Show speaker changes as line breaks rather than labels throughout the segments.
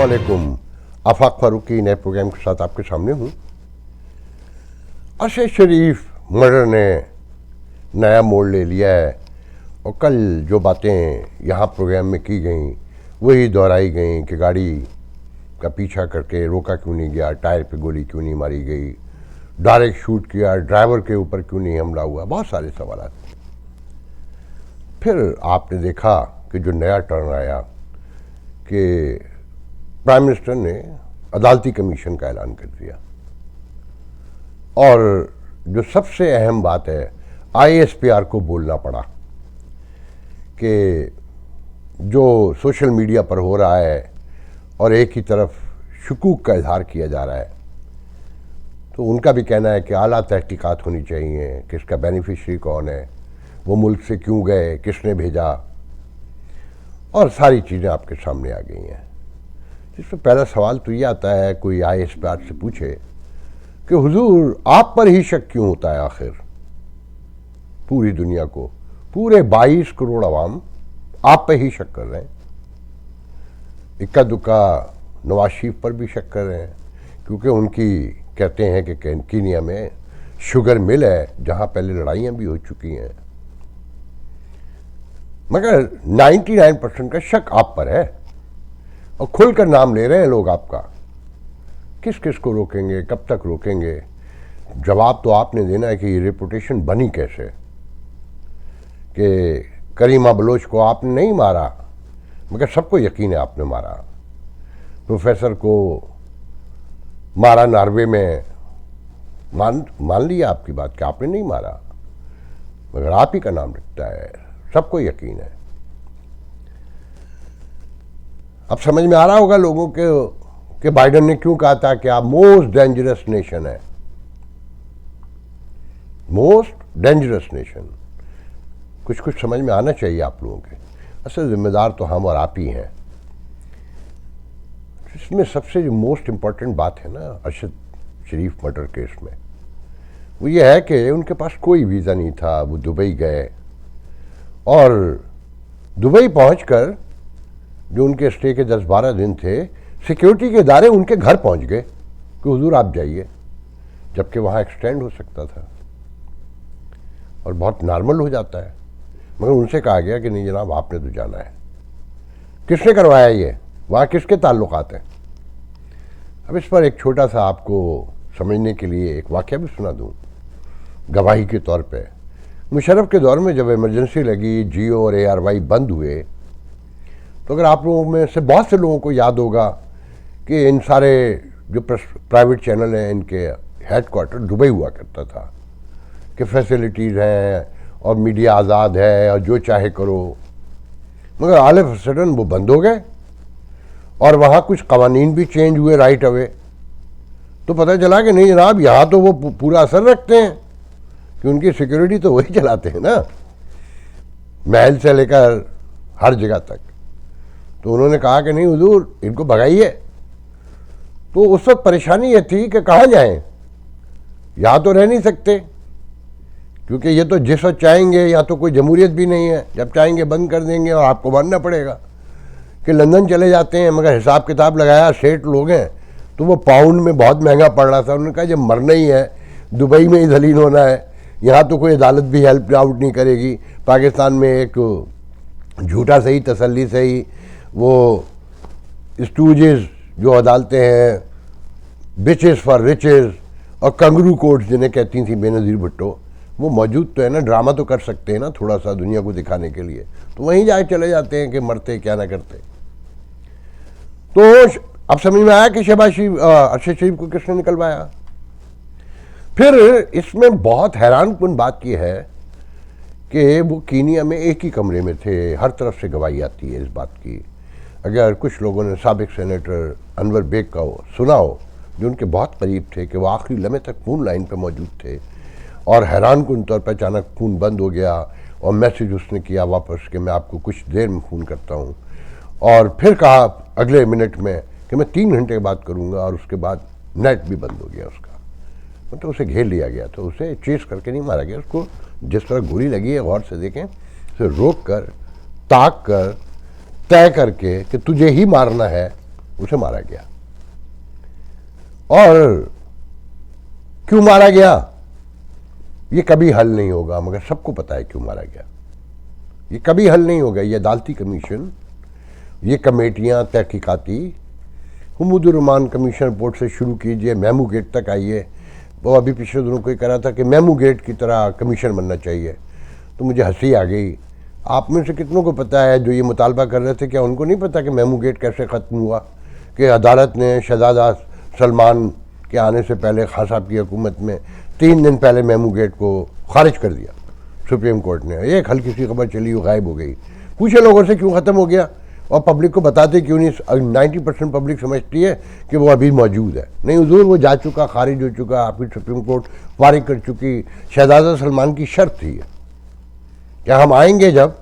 अस्सलामुअलैकुम। आफाक फारूकी नए प्रोग्राम के साथ आपके सामने हूँ। अरशद शरीफ मर्डर ने नया मोड़ ले लिया है और कल जो बातें यहाँ प्रोग्राम में की गई वही दोहराई गई कि गाड़ी का पीछा करके रोका क्यों नहीं गया, टायर पे गोली क्यों नहीं मारी गई, डायरेक्ट शूट किया, ड्राइवर के ऊपर क्यों नहीं हमला हुआ, बहुत सारे सवाल। फिर आपने देखा कि जो नया टर्न आया कि प्राइम मिनिस्टर ने अदालती कमीशन का ऐलान कर दिया और जो सबसे अहम बात है ISPR को बोलना पड़ा कि जो सोशल मीडिया पर हो रहा है और एक ही तरफ शकूक का इजहार किया जा रहा है, तो उनका भी कहना है कि आला तहकीकात होनी चाहिए कि इसका बेनिफिशरी कौन है, वो मुल्क से क्यों गए, किसने भेजा, और सारी चीज़ें आपके सामने आ गई हैं। इसमें पहला सवाल तो ये आता है, कोई ISPR से पूछे कि हुजूर आप पर ही शक क्यों होता है, आखिर पूरी दुनिया को, पूरे 22 करोड़ अवाम आप पे ही शक कर रहे हैं। इक्का दुक्का नवाज शरीफ पर भी शक कर रहे हैं क्योंकि उनकी कहते हैं कि कीनिया में शुगर मिल है जहां पहले लड़ाइयां भी हो चुकी हैं, मगर 99% का शक आप पर है और खुलकर नाम ले रहे हैं लोग आपका। किस किस को रोकेंगे, कब तक रोकेंगे? जवाब तो आपने देना है कि ये रेपुटेशन बनी कैसे, कि करीमा बलोच को आपने नहीं मारा मगर सबको यकीन है आपने मारा, प्रोफेसर को मारा नॉर्वे में, मान लिया आपकी बात कि आपने नहीं मारा मगर आप ही का नाम लिखता है, सबको यकीन है। अब समझ में आ रहा होगा लोगों के कि बाइडेन ने क्यों कहा था कि आप मोस्ट डेंजरस नेशन है, मोस्ट डेंजरस नेशन। कुछ कुछ समझ में आना चाहिए आप लोगों के। असल जिम्मेदार तो हम और आप ही हैं। इसमें सबसे जो मोस्ट इम्पॉर्टेंट बात है ना अरशद शरीफ मर्डर केस में, वो ये है कि उनके पास कोई वीज़ा नहीं था। वो दुबई गए और दुबई पहुंचकर जो उनके स्टे के 10-12 दिन थे, सिक्योरिटी के इदारे उनके घर पहुंच गए कि हुजूर आप जाइए, जबकि वहाँ एक्सटेंड हो सकता था और बहुत नॉर्मल हो जाता है, मगर उनसे कहा गया कि नहीं जनाब आपने तो जाना है। किसने करवाया ये, वहाँ किसके ताल्लुकात हैं? अब इस पर एक छोटा सा आपको समझने के लिए एक वाक़या भी सुना दूँ गवाही के तौर पे। मुशर्रफ के दौर में जब इमरजेंसी लगी, जियो और ARY बंद हुए, तो अगर आप लोगों में से बहुत से लोगों को याद होगा कि इन सारे जो प्राइवेट चैनल हैं इनके हेडक्वार्टर दुबई हुआ करता था कि फैसिलिटीज़ हैं और मीडिया आज़ाद है और जो चाहे करो, मगर ऑल ऑफ सडन वो बंद हो गए और वहाँ कुछ कवानीन भी चेंज हुए राइट अवे। तो पता चला कि नहीं जनाब यहाँ तो वो पूरा असर रखते हैं कि उनकी सिक्योरिटी तो वही चलाते हैं ना, महल से लेकर हर जगह तक। तो उन्होंने कहा कि नहीं हुजूर इनको भगाइए। तो उस वक्त परेशानी ये थी कि कहाँ जाएं, यहाँ तो रह नहीं सकते क्योंकि ये तो जिस वक्त चाहेंगे, यहाँ तो कोई जमहूरियत भी नहीं है, जब चाहेंगे बंद कर देंगे और आपको मानना पड़ेगा कि लंदन चले जाते हैं। मगर हिसाब किताब लगाया, सेठ लोग हैं तो वो पाउंड में बहुत महंगा पड़ रहा था। उन्होंने कहा जब मरना ही है दुबई में ही जलील होना है, यहाँ तो कोई अदालत भी हेल्प आउट नहीं करेगी। पाकिस्तान में एक झूठा सही तसल्ली से ही वो स्टूजेस जो अदालतें हैं, बिचेस फॉर रिचेस और कंगरू कोर्ट्स जिन्हें कहती थी बेनज़ीर भुट्टो, वो मौजूद तो है ना, ड्रामा तो कर सकते हैं ना थोड़ा सा दुनिया को दिखाने के लिए, तो वहीं जाके चले जाते हैं कि मरते क्या ना करते। तो अब समझ में आया कि अरशद शरीफ को किसने निकलवाया। फिर इसमें बहुत हैरानकुन बात यह है कि वो कीनिया में एक ही कमरे में थे। हर तरफ से गवाही आती है इस बात की। अगर कुछ लोगों ने साबिक सेनेटर अनवर बेग का सुना हो, जो उनके बहुत करीब थे, कि वो आखिरी लम्हे तक फ़ोन लाइन पर मौजूद थे और हैरानकुन तौर पर अचानक फ़ोन बंद हो गया और मैसेज उसने किया वापस कि मैं आपको कुछ देर में फ़ोन करता हूँ, और फिर कहा अगले मिनट में कि मैं 3 घंटे के बाद करूँगा, और उसके बाद नेट भी बंद हो गया उसका। मतलब उसे घेर लिया गया, तो उसे चेस करके नहीं मारा गया। उसको जिस तरह गोली लगी है गौर से देखें, उसे रोक कर, ताक कर, तय करके कि तुझे ही मारना है, उसे मारा गया। और क्यों मारा गया ये कभी हल नहीं होगा, मगर सबको पता है क्यों मारा गया। ये कभी हल नहीं होगा। ये अदालती कमीशन, ये कमेटियां तहकीकाती, हुमूदुर्रहमान कमीशन रिपोर्ट से शुरू कीजिए, मेमू गेट तक आइए। वो अभी पिछले दिनों कोई कह रहा था कि मेमू गेट की तरह कमीशन बनना चाहिए, तो मुझे हंसी आ गई। आप में से कितनों को पता है जो ये मुतालबा कर रहे थे, क्या उनको नहीं पता कि मेमू गेट कैसे ख़त्म हुआ? कि अदालत ने शहजादा सलमान के आने से पहले खान साहब की हुकूमत में 3 दिन पहले मेमू गेट को खारिज कर दिया सुप्रीम कोर्ट ने। एक हल्की सी खबर चली, वो गायब हो गई। पूछे लोगों से क्यों ख़त्म हो गया, और पब्लिक को बताते क्यों नहीं? 90% पब्लिक समझती है कि वो अभी मौजूद है। नहीं हुजूर, वो जा चुका, खारिज हो चुका, आपकी सुप्रीम कोर्ट फारिग कर चुकी। शहजादा सलमान की शर्त थी कि हम आएंगे जब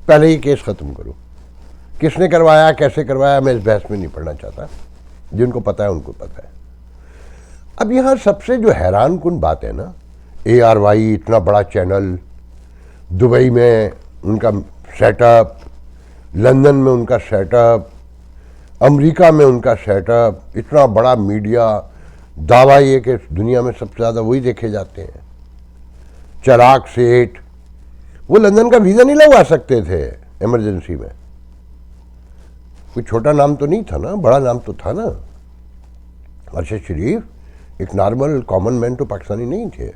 पहले ये केस ख़त्म करो। किसने करवाया, कैसे करवाया, मैं इस बहस में नहीं पढ़ना चाहता। जिनको पता है उनको पता है। अब यहाँ सबसे जो हैरान कुन बात है ना, ARY इतना बड़ा चैनल, दुबई में उनका सेटअप, लंदन में उनका सेटअप, अमेरिका में उनका सेटअप, इतना बड़ा मीडिया, दावा ये कि दुनिया में सबसे ज़्यादा वही देखे जाते हैं। चिराग सेठ, वो लंदन का वीज़ा नहीं लगवा सकते थे इमरजेंसी में। कोई छोटा नाम तो नहीं था ना, बड़ा नाम तो था ना। अरशद शरीफ एक नॉर्मल कॉमन मैन तो पाकिस्तानी नहीं थे।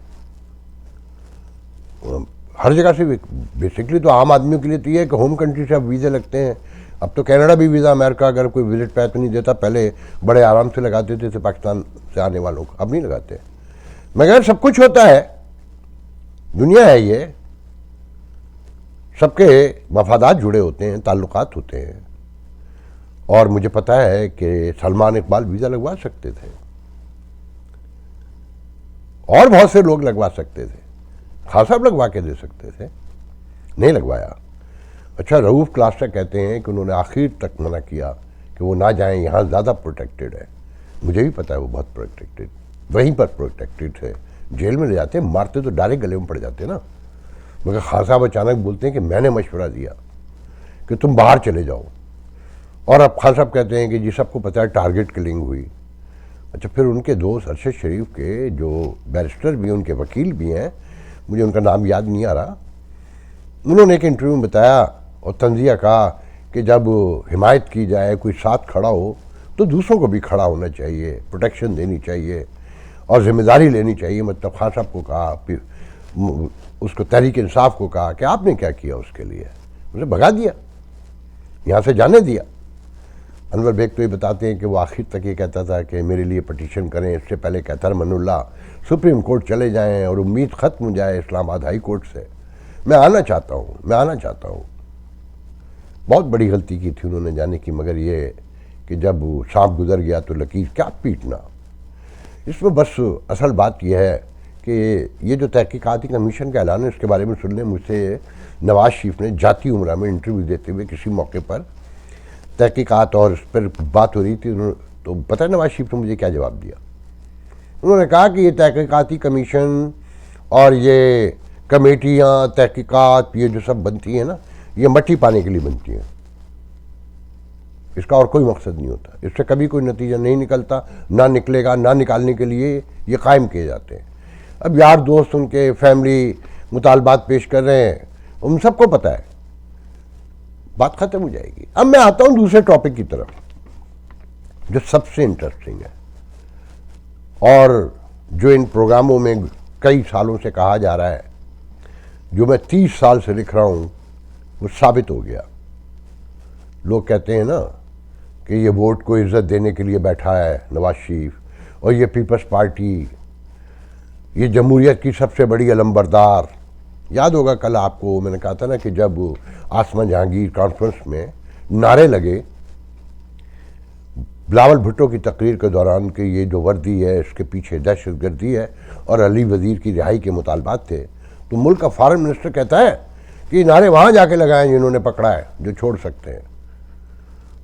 हर जगह से बेसिकली तो आम आदमियों के लिए तो ये है कि होम कंट्री से अब वीज़े लगते हैं। अब तो कनाडा भी वीज़ा अमेरिका अगर कोई विजिट पे तो नहीं देता, पहले बड़े आराम से लगा देते थे पाकिस्तान से आने वालों को, अब नहीं लगाते। मगर सब कुछ होता है, दुनिया है ये, सबके मफादात जुड़े होते हैं, ताल्लुकात होते हैं। और मुझे पता है कि सलमान इकबाल वीज़ा लगवा सकते थे और बहुत से लोग लगवा सकते थे, खान साहब लगवा के दे सकते थे, नहीं लगवाया। अच्छा, रऊफ क्लास्टर कहते हैं कि उन्होंने आखिर तक मना किया कि वो ना जाएं, यहाँ ज़्यादा प्रोटेक्टेड है। मुझे भी पता है वो बहुत प्रोटेक्टेड, वहीं पर प्रोटेक्टेड है। जेल में ले जाते, मारते तो डायरेक्ट गले में पड़ जाते ना। मगर खान साहब अचानक बोलते हैं कि मैंने मशवरा दिया कि तुम बाहर चले जाओ, और अब खान साहब कहते हैं कि जी सबको पता है टारगेट किलिंग हुई। अच्छा, फिर उनके दोस्त अरशद शरीफ के जो बैरिस्टर भी, उनके वकील भी हैं, मुझे उनका नाम याद नहीं आ रहा, उन्होंने एक इंटरव्यू में बताया और तंजिया कहा कि जब हिमायत की जाए, कोई साथ खड़ा हो, तो दूसरों को भी खड़ा होना चाहिए, प्रोटेक्शन देनी चाहिए और जिम्मेदारी लेनी चाहिए। मतलब खान साहब को कहा, उसको तहरीक इंसाफ को कहा कि आपने क्या किया उसके लिए, उसे भगा दिया, यहाँ से जाने दिया। अनवर बेग तो ये बताते हैं कि वो आखिर तक ये कहता था कि मेरे लिए पटिशन करें, इससे पहले कहता रमनुल्लाह सुप्रीम कोर्ट चले जाएं और उम्मीद ख़त्म हो जाए इस्लामाबाद हाई कोर्ट से। मैं आना चाहता हूँ, मैं आना चाहता हूँ। बहुत बड़ी गलती की थी उन्होंने जाने की, मगर ये कि जब सांप गुजर गया तो लकीर क्या पीटना। इसमें बस असल बात यह है कि ये जो तहकीकाती कमीशन का ऐलान है, इसके बारे में सुनने मुझसे नवाज शरीफ ने जाती उम्र में इंटरव्यू देते हुए किसी मौके पर तहकीकात और इस पर बात हो रही थी, तो पता है नवाज शरीफ ने मुझे क्या जवाब दिया? उन्होंने कहा कि ये तहकीकाती कमीशन और ये कमेटियाँ, तहकीकात, ये जो सब बनती हैं ना, ये मट्टी पाने के लिए बनती हैं। इसका और कोई मकसद नहीं होता, इससे कभी कोई नतीजा नहीं निकलता, ना निकलेगा, ना निकालने के लिए ये कायम किए जाते हैं। अब यार दोस्त उनके फैमिली मुतालबात पेश कर रहे हैं, उन सबको पता है, बात ख़त्म हो जाएगी। अब मैं आता हूँ दूसरे टॉपिक की तरफ, जो सबसे इंटरेस्टिंग है और जो इन प्रोग्रामों में कई सालों से कहा जा रहा है, जो मैं 30 साल से लिख रहा हूँ, वो साबित हो गया। लोग कहते हैं ना कि ये वोट को इज्जत देने के लिए बैठा है नवाज शरीफ, और ये पीपल्स पार्टी, ये जमहूरियत की सबसे बड़ी अलंबरदार। याद होगा कल आपको मैंने कहा था ना कि जब आसमा जहांगीर कॉन्फ्रेंस में नारे लगे बिलावल भुट्टो की तकरीर के दौरान कि ये जो वर्दी है इसके पीछे दहशतगर्दी है और अली वजीर की रिहाई के मुतालबात थे, तो मुल्क का फॉरेन मिनिस्टर कहता है कि नारे वहाँ जाके लगाएं जिन्होंने पकड़ा है, जो छोड़ सकते हैं।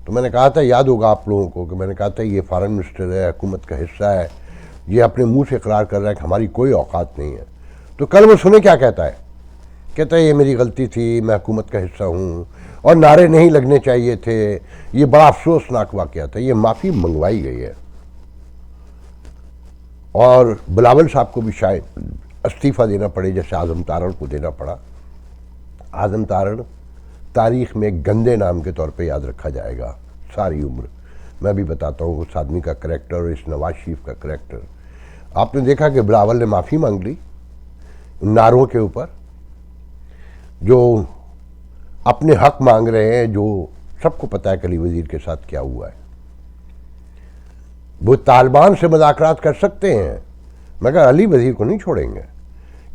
तो मैंने कहा था, याद होगा आप लोगों को, कि मैंने कहा था ये फॉरेन मिनिस्टर है, हुकूमत का हिस्सा है, ये अपने मुंह से इकरार कर रहा है कि हमारी कोई औकात नहीं है। तो कल वो सुने क्या कहता है कहता है ये मेरी गलती थी, मैं हुकूमत का हिस्सा हूँ और नारे नहीं लगने चाहिए थे, ये बड़ा अफसोसनाक वाक़या था। ये माफ़ी मंगवाई गई है और बिलावल साहब को भी शायद इस्तीफ़ा देना पड़े जैसे आज़म तारड़ को देना पड़ा। आज़म तारड़ तारीख़ में गंदे नाम के तौर पे याद रखा जाएगा सारी उम्र। मैं भी बताता हूँ उस आदमी का करैक्टर और इस नवाज शरीफ का करैक्टर। आपने देखा कि बिलावल ने माफ़ी मांग ली नारों के ऊपर, जो अपने हक मांग रहे हैं, जो सबको पता है कि अली वज़ीर के साथ क्या हुआ है। वो तालिबान से मुज़ाकरात कर सकते हैं मगर अली वज़ीर को नहीं छोड़ेंगे,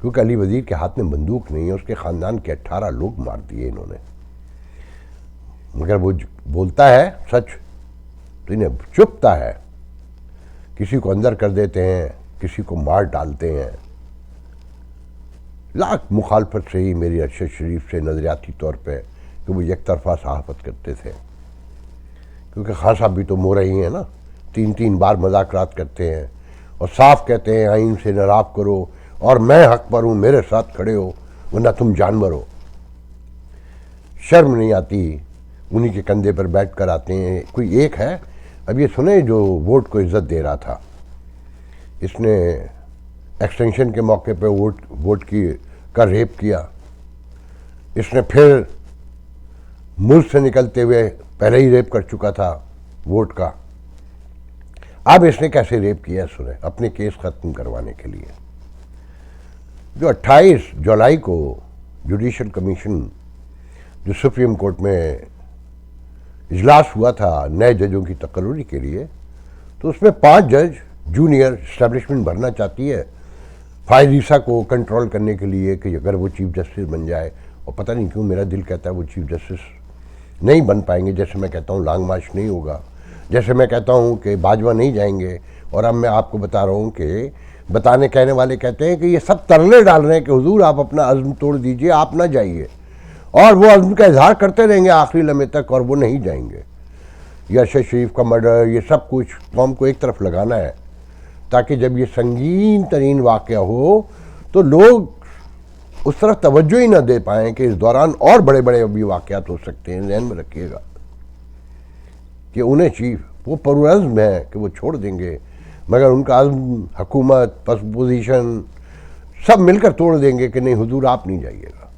क्योंकि अली वज़ीर के हाथ में बंदूक नहीं है। उसके ख़ानदान के 18 लोग मार दिए इन्होंने, मगर वो बोलता है सच तो इन्हें चुपता है। किसी को अंदर कर देते हैं, किसी को मार डालते हैं। लाख मुखालफत से ही मेरी अरशद शरीफ से नज़रियाती तौर पे कि वो एक तरफा सहाफ़त करते थे, क्योंकि खान साहब भी तो मोर ही हैं ना, 3 बार मुज़ाकरात करते हैं और साफ कहते हैं आइन से नराब करो और मैं हक पर हूँ, मेरे साथ खड़े हो वरना तुम जानवर हो। शर्म नहीं आती, उन्हीं के कंधे पर बैठ कर आते हैं। कोई एक है, अब ये सुने, जो वोट को इज्जत दे रहा था, इसने एक्सटेंशन के मौके पे वोट का रेप किया। इसने फिर मुल्क से निकलते हुए पहले ही रेप कर चुका था वोट का। अब इसने कैसे रेप किया सुने, अपने केस ख़त्म करवाने के लिए। जो 28 जुलाई को जुडिशल कमीशन जो सुप्रीम कोर्ट में इजलास हुआ था नए जजों की तकर्री के लिए, तो उसमें 5 जज जूनियर इस्टेब्लिशमेंट भरना चाहती है फायरीसा को कंट्रोल करने के लिए कि अगर वो चीफ जस्टिस बन जाए। और पता नहीं क्यों मेरा दिल कहता है वो चीफ जस्टिस नहीं बन पाएंगे। जैसे मैं कहता हूँ लॉन्ग मार्च नहीं होगा, जैसे मैं कहता हूँ कि बाजवा नहीं जाएंगे। और अब मैं आपको बता रहा हूँ कि बताने कहने वाले कहते हैं कि ये सब तरले डाल रहे हैं कि हुजूर आप अपना अज़्म तोड़ दीजिए, आप ना जाइए, और वो अज़्म का इजहार करते रहेंगे आखिरी लम्हे तक और वो नहीं जाएंगे। ये अरशद शरीफ का मर्डर, ये सब कुछ कौम को एक तरफ लगाना है ताकि जब ये संगीन तरीन वाक़या हो तो लोग उस तरफ तवज्जो ही ना दे पाएँ कि इस दौरान और बड़े बड़े अभी वाक़यात हो सकते हैं। ध्यान में रखिएगा कि उन्हें चीफ वो पुरअज़्म है कि वो छोड़ देंगे, मगर उनका अज़्म, हुकूमत, पोजीशन सब मिलकर तोड़ देंगे कि नहीं हुजूर आप नहीं जाइएगा।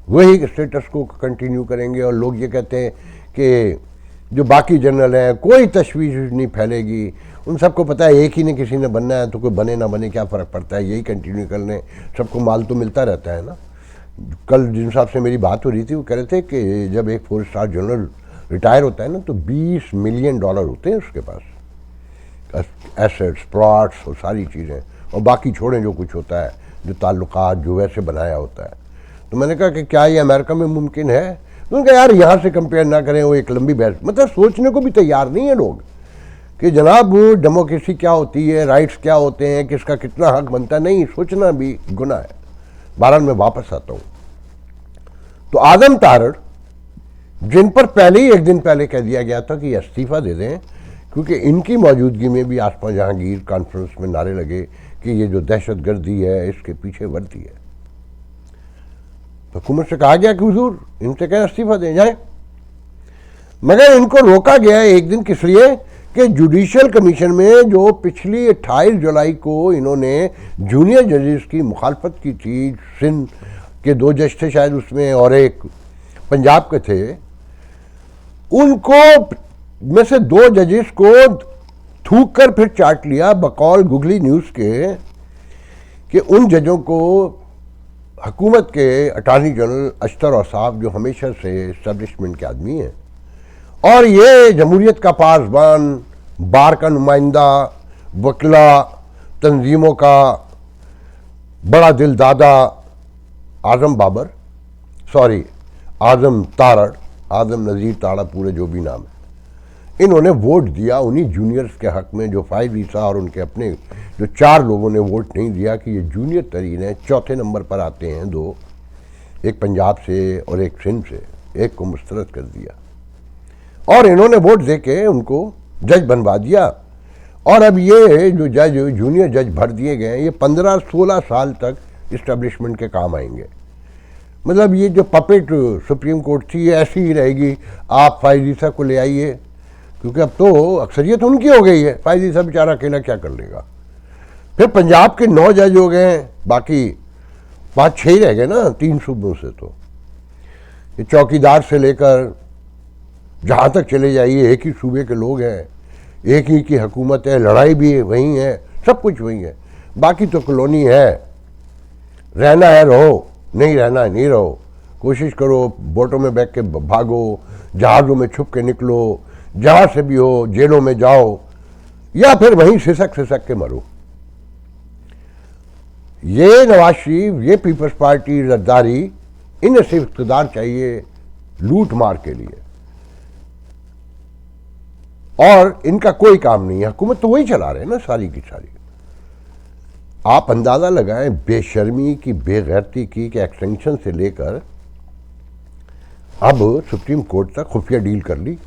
वही स्टेटस को कंटिन्यू करेंगे और लोग ये कहते हैं कि जो बाकी जनरल हैं कोई तशवीश नहीं फैलेगी, उन सबको पता है एक ही ने किसी ने बनना है तो कोई बने ना बने क्या फ़र्क पड़ता है, यही कंटिन्यू कर लें, सबको माल तो मिलता रहता है ना। कल जिन साहब से मेरी बात हो रही थी वो कह रहे थे कि जब एक 4 स्टार जनरल रिटायर होता है ना तो $20 मिलियन होते हैं उसके पास, एसेट्स, प्लॉट्स और सारी चीज़ें, और बाकी छोड़ें जो कुछ होता है, जो ताल्लुकात जो वैसे बनाया होता है। तो मैंने कहा कि क्या ये अमेरिका में मुमकिन है? तो उनका यार यहाँ से कंपेयर ना करें, वो एक लंबी बहस, मतलब सोचने को भी तैयार नहीं है लोग कि जनाब डेमोक्रेसी क्या होती है, राइट्स क्या होते हैं, किसका कितना हक बनता है। नहीं, सोचना भी गुनाह है। बहरहाल मैं वापस आता हूँ। तो आज़म तारड़ जिन पर पहले ही एक दिन पहले कह दिया गया था कि इस्तीफ़ा दे दें, क्योंकि इनकी मौजूदगी में भी आसपा जहांगीर कॉन्फ्रेंस में नारे लगे कि ये जो दहशत गर्दी है इसके पीछे वर्दी है। तो हुकूमत से कहा गया कि हुजूर इनसे कहें इस्तीफ़ा दे जाए, मगर इनको रोका गया एक दिन किस लिए कि जुडिशल कमीशन में जो पिछली 28 जुलाई को इन्होंने जूनियर जजेस की मुखालफत की थी, सिंध के 2 जज थे शायद उसमें और एक पंजाब के थे, उनको में से 2 जजेस को थूक कर फिर चाट लिया बकौल गुगली न्यूज़ के कि उन जजों को हुकूमत के अटॉर्नी जनरल अशतर औसाफ जो हमेशा से इस्टेब्लिशमेंट के आदमी हैं और ये जमहूरियत का पासबान, बार का नुमाइंदा, वकला तंजीमों का बड़ा दिल दादा आज़म तारड़, आज़म नज़ीर तारड़, पूरे जो भी नाम है, इन्होंने वोट दिया उन्हीं जूनियर्स के हक में जो फायरीसा और उनके अपने जो 4 लोगों ने वोट नहीं दिया कि ये जूनियर तरीन है। चौथे नंबर पर आते हैं 2, एक पंजाब से और एक सिंध से, एक को मुस्तरद कर दिया और इन्होंने वोट दे के उनको जज बनवा दिया। और अब ये जो जज जूनियर जज भर दिए गए हैं ये 15-16 साल तक इस्टेब्लिशमेंट के काम आएंगे। मतलब ये जो पपेट सुप्रीम कोर्ट थी ये ऐसी ही रहेगी, आप फायज ईसा को ले आइए, क्योंकि अब तो अक्सरियत उनकी हो गई है, फायज ईसा बेचारा अकेला क्या कर लेगा। फिर पंजाब के 9 जज हो गए, बाकी 5-6 ही रह गए ना 3 सूबों से। तो ये चौकीदार से लेकर जहाँ तक चले जाइए एक ही सूबे के लोग हैं, एक ही की हुकूमत है, लड़ाई भी वहीं है, सब कुछ वहीं है। बाकी तो कॉलोनी है, रहना है रहो, नहीं रहना है नहीं रहो, कोशिश करो बोटों में बैठ के भागो, जहाज़ों में छुप के निकलो, जहाँ से भी हो, जेलों में जाओ, या फिर वहीं सिसक सिसक के मरो। ये नवाज शरीफ, ये पीपल्स पार्टी, जरदारी, इन्हें सिर्फ इक़्तिदार चाहिए लूट मार के लिए, और इनका कोई काम नहीं है। हुकूमत तो वही चला रहे हैं ना सारी की सारी। आप अंदाज़ा लगाएं बेशर्मी की, बेगैरती की, कि एक्सटेंशन से लेकर अब सुप्रीम कोर्ट तक खुफिया डील कर ली।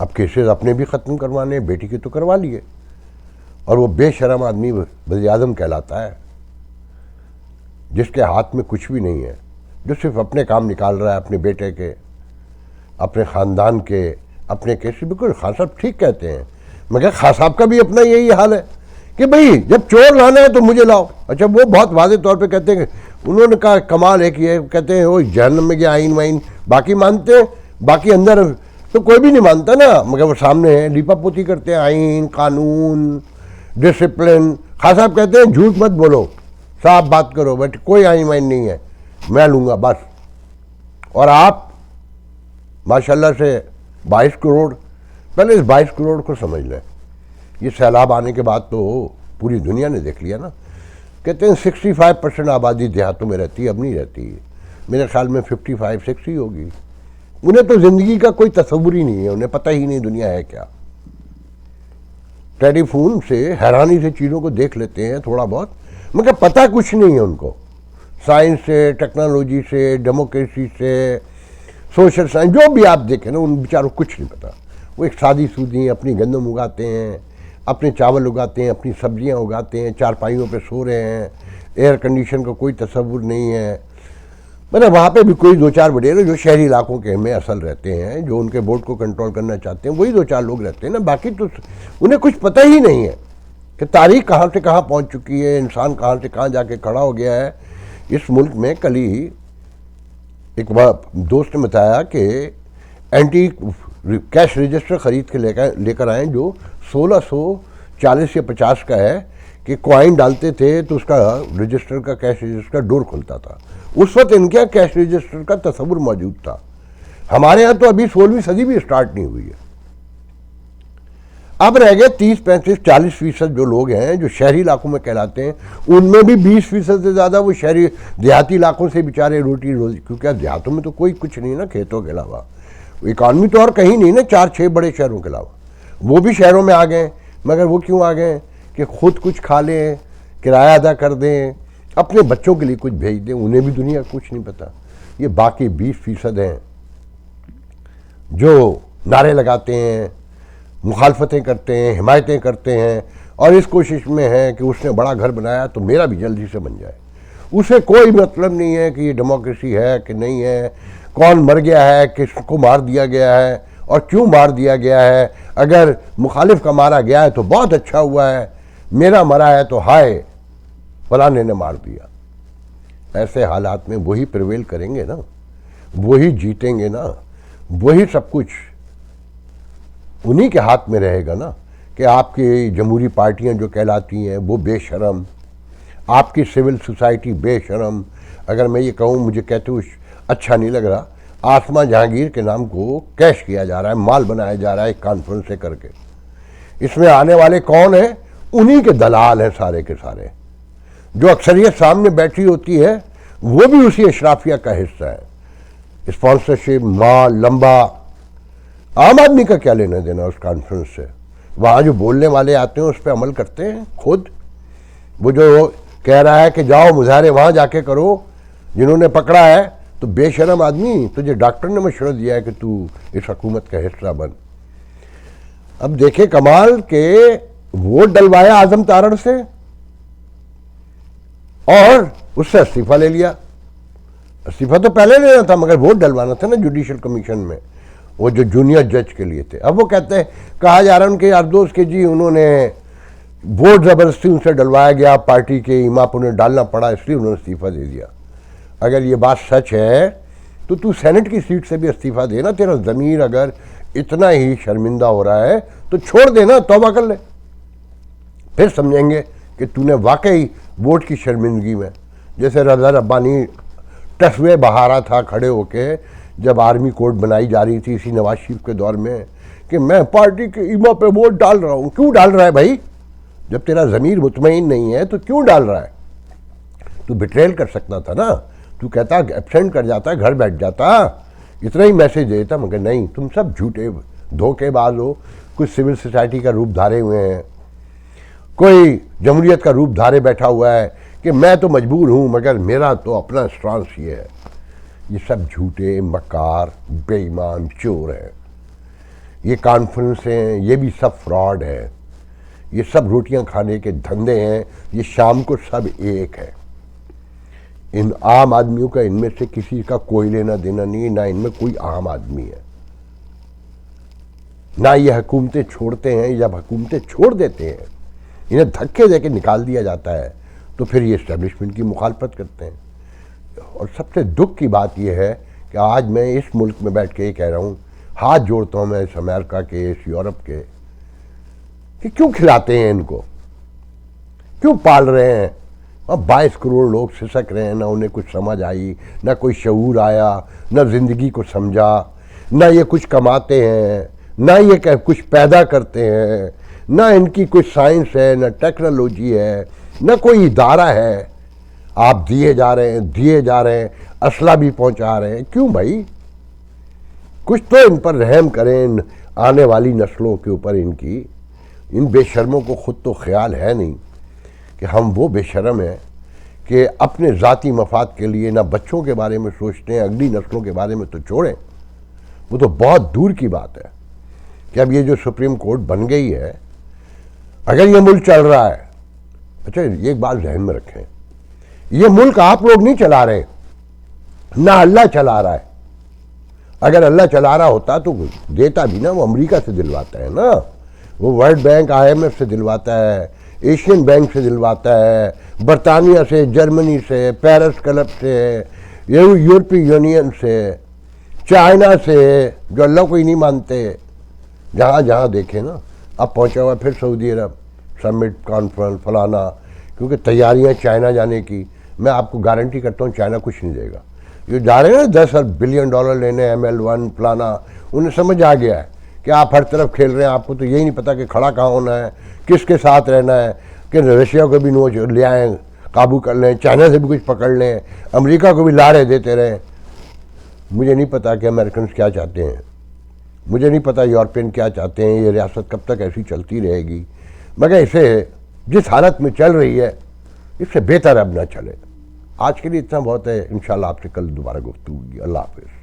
अब केसेस अपने भी ख़त्म करवाने, बेटी के तो करवा लिए, और वो बेशरम आदमी वज़ीर-ए-आज़म कहलाता है, जिसके हाथ में कुछ भी नहीं है, जो सिर्फ अपने काम निकाल रहा है, अपने बेटे के, अपने ख़ानदान के, अपने केस। बिल्कुल खान साहब ठीक कहते हैं, मगर खान साहब का भी अपना यही हाल है कि भाई जब चोर लाना है तो मुझे लाओ। अच्छा, वो बहुत वाज़े तौर पे कहते हैं, उन्होंने कहा कमाल है कि ये कहते हैं वो जहन्नम में गया आइन वाइन, बाकी मानते हैं, बाकी अंदर तो कोई भी नहीं मानता ना, मगर वो सामने है, लीपापोती करते हैं, आइन, कानून, डिसिप्लिन। खान साहब कहते हैं झूठ मत बोलो, साफ बात करो, बट कोई आइन वाइन नहीं है, मैं लूँगा बस। और आप माशाल्लाह से 22 करोड़, पहले इस 22 करोड़ को समझ लें। ये सैलाब आने के बाद तो पूरी दुनिया ने देख लिया ना। कहते हैं 65% आबादी देहातों में रहती है, अब नहीं रहती है, मेरे ख्याल में 55-60 होगी। उन्हें तो ज़िंदगी का कोई तस्वुर ही नहीं है, उन्हें पता ही नहीं दुनिया है क्या। टेलीफोन से हैरानी से चीज़ों को देख लेते हैं थोड़ा बहुत, मगर पता कुछ नहीं है उनको, साइंस से, टेक्नोलॉजी से, डेमोक्रेसी से, सोशल साइंस, जो भी आप देखें ना, उन बेचारों को कुछ नहीं पता। वो एक सादी सूदी अपनी गंदम उगाते हैं, अपने चावल उगाते हैं, अपनी सब्जियां उगाते हैं, चारपाइयों पे सो रहे हैं, एयर कंडीशन का कोई तस्वुर नहीं है। मतलब वहाँ पे भी कोई 2-4 वडेरे जो शहरी इलाकों के में असल रहते हैं, जो उनके बोर्ड को कंट्रोल करना चाहते हैं, वही 2-4 लोग रहते हैं ना, बाकी तो उन्हें कुछ पता ही नहीं है कि तारीख कहाँ से कहाँ पहुँच चुकी है, इंसान कहाँ से कहाँ जाके खड़ा हो गया है इस मुल्क में। कल ही एक दोस्त ने बताया कि एंटी कैश रजिस्टर ख़रीद के लेकर आए, जो 1640 या 50 का है, कि कॉइन डालते थे तो उसका रजिस्टर का, कैश रजिस्टर का डोर खुलता था। उस वक्त इनके कैश रजिस्टर का तस्वुर मौजूद था। हमारे यहाँ तो अभी 16वीं सदी भी स्टार्ट नहीं हुई है। अब रह गए 30-35-40% जो लोग हैं, जो शहरी इलाकों में कहलाते हैं, उनमें भी 20% से ज़्यादा वो शहरी देहाती इलाकों से बेचारे रोटी रोजी, क्योंकि देहातों में तो कोई कुछ नहीं ना खेतों के अलावा, इकॉनमी तो और कहीं नहीं ना 4-6 बड़े शहरों के अलावा। वो भी शहरों में आ गए, मगर वो क्यों आ गए कि खुद कुछ खा लें, किराया अदा कर दें, अपने बच्चों के लिए कुछ भेज दें, उन्हें भी दुनिया कुछ नहीं पता। ये बाकी 20% हैं जो नारे लगाते हैं, मुखालफतें करते हैं, हिमायतें करते हैं, और इस कोशिश में है कि उसने बड़ा घर बनाया तो मेरा भी जल्दी से बन जाए। उसे कोई मतलब नहीं है कि ये डेमोक्रेसी है कि नहीं है, कौन मर गया है, किसको मार दिया गया है और क्यों मार दिया गया है। अगर मुखालिफ का मारा गया है तो बहुत अच्छा हुआ है, मेरा मरा है तो हाय फलाने ने मार दिया। ऐसे हालात में वही प्रिवेल करेंगे ना, वही जीतेंगे ना, वही सब कुछ उन्हीं के हाथ में रहेगा ना। कि आपकी जमहूरी पार्टियां जो कहलाती हैं वो बेशरम, आपकी सिविल सोसाइटी बेशरम। अगर मैं ये कहूँ, मुझे कहते हुए अच्छा नहीं लग रहा, आसमा जहांगीर के नाम को कैश किया जा रहा है, माल बनाया जा रहा है कॉन्फ्रेंस से करके। इसमें आने वाले कौन हैं? उन्हीं के दलाल हैं सारे के सारे। जो अक्सरियत सामने बैठी होती है वो भी उसी अशराफिया का हिस्सा है। स्पॉन्सरशिप, माल, लंबा, आम आदमी का क्या लेना देना उस कॉन्फ्रेंस से। वहाँ जो बोलने वाले आते हैं उस पर अमल करते हैं खुद। वो जो कह रहा है कि जाओ मुजाहरे वहाँ जाके करो, जिन्होंने पकड़ा है, तो बेशरम आदमी, तुझे डॉक्टर ने मशवरा दिया है कि तू इस हुकूमत का हिस्सा बन। अब देखे कमाल के वोट डलवाया आजम तारड़ से और उससे इस्तीफा ले लिया। इस्तीफा तो पहले लेना था, मगर वोट डलवाना था ना जुडिशल कमीशन में, वो जो जूनियर जज के लिए थे। अब वो कहते हैं, कहा जा रहा है उनके यार दोस्त के जी उन्होंने वोट ज़बरदस्ती उनसे डलवाया गया, पार्टी के इमाम उन्हें डालना पड़ा, इसलिए उन्होंने इस्तीफा दे दिया। अगर ये बात सच है तो तू सेनेट की सीट से भी इस्तीफा देना। तेरा ज़मीर अगर इतना ही शर्मिंदा हो रहा है तो छोड़ देना, तौबा कर ले, फिर समझेंगे कि तूने वाकई वोट की शर्मिंदगी में, जैसे रज़ा रब्बानी तस्वे बहा रहा था खड़े होके जब आर्मी कोड बनाई जा रही थी इसी नवाज शरीफ के दौर में, कि मैं पार्टी के इमाम पे वोट डाल रहा हूँ। क्यों डाल रहा है भाई? जब तेरा ज़मीर मुतमईन नहीं है तो क्यों डाल रहा है? तू बिट्रेल कर सकता था ना, तू कहता एब्सेंट कर जाता, घर बैठ जाता, इतना ही मैसेज देता, मगर नहीं, तुम सब झूठे धोखेबाज हो। कुछ सिविल सोसाइटी का रूप धारे हुए हैं, कोई जमहूरियत का रूप धारे बैठा हुआ है कि मैं तो मजबूर हूँ मगर मेरा तो अपना स्ट्रांस ये है। ये सब झूठे मक्कार बेईमान चोर हैं। ये कॉन्फ्रेंस हैं, ये भी सब फ्रॉड है, ये सब रोटियां खाने के धंधे हैं, ये शाम को सब एक है। इन आम आदमियों का इनमें से किसी का कोई लेना देना नहीं है, ना इनमें कोई आम आदमी है, ना ये हुकूमतें छोड़ते हैं। जब हुकूमतें छोड़ देते हैं, इन्हें धक्के देके निकाल दिया जाता है, तो फिर ये इस्टेब्लिशमेंट की मुखालफत करते हैं। और सबसे दुख की बात यह है कि आज मैं इस मुल्क में बैठ के ये कह रहा हूँ, हाथ जोड़ता हूँ मैं इस अमेरिका के, इस यूरोप के, कि क्यों खिलाते हैं इनको, क्यों पाल रहे हैं। अब 22 करोड़ लोग सिसक रहे हैं, ना उन्हें कुछ समझ आई, ना कोई शऊर आया, ना ज़िंदगी को समझा, ना ये कुछ कमाते हैं, ना ये कुछ पैदा करते हैं, ना इनकी कोई साइंस है, ना टेक्नोलॉजी है, ना कोई इदारा है। आप दिए जा रहे हैं, दिए जा रहे हैं, असला भी पहुंचा रहे हैं। क्यों भाई? कुछ तो इन पर रहम करें, आने वाली नस्लों के ऊपर इनकी। इन बेशर्मों को खुद तो ख्याल है नहीं कि हम वो बेशर्म हैं कि अपने ज़ाती मफाद के लिए ना बच्चों के बारे में सोचते हैं, अगली नस्लों के बारे में तो छोड़ें, वो तो बहुत दूर की बात है। कि अब ये जो सुप्रीम कोर्ट बन गई है, अगर ये मुल्क चल रहा है, अच्छा एक बात ध्यान में रखें, ये मुल्क आप लोग नहीं चला रहे, ना अल्लाह चला रहा है। अगर अल्लाह चला रहा होता तो देता भी ना, वो अमेरिका से दिलवाता है ना, वो वर्ल्ड बैंक IMF से दिलवाता है, एशियन बैंक से दिलवाता है, बरतानिया से, जर्मनी से, पेरिस क्लब से, यूरोपीय यूनियन से, चाइना से, जो अल्लाह को ही नहीं मानते। जहाँ जहाँ देखे ना, अब पहुँचा हुआ फिर सऊदी अरब, समिट कॉन्फ्रेंस फलाना, क्योंकि तैयारियाँ चाइना जाने की। मैं आपको गारंटी करता हूँ चाइना कुछ नहीं देगा। ये जा रहे हैं ना 10 बिलियन डॉलर लेने, ML1 फलाना, उन्हें समझ आ गया है कि आप हर तरफ खेल रहे हैं, आपको तो यही नहीं पता कि खड़ा कहाँ होना है, किसके साथ रहना है, कि रशिया को भी नोच ले आएँ, काबू कर लें, चाइना से भी कुछ पकड़ लें, अमेरिका को भी लारे देते रहें। मुझे नहीं पता कि अमेरिकन क्या चाहते हैं, मुझे नहीं पता यूरोपियन क्या चाहते हैं, ये रियासत कब तक ऐसी चलती रहेगी, मगर इसे जिस हालत में चल रही है इससे बेहतर अब ना चले। आज के लिए इतना बहुत है, इंशाल्लाह आपसे कल दोबारा गुफ्तगू होगी। अल्लाह हाफ़िज़।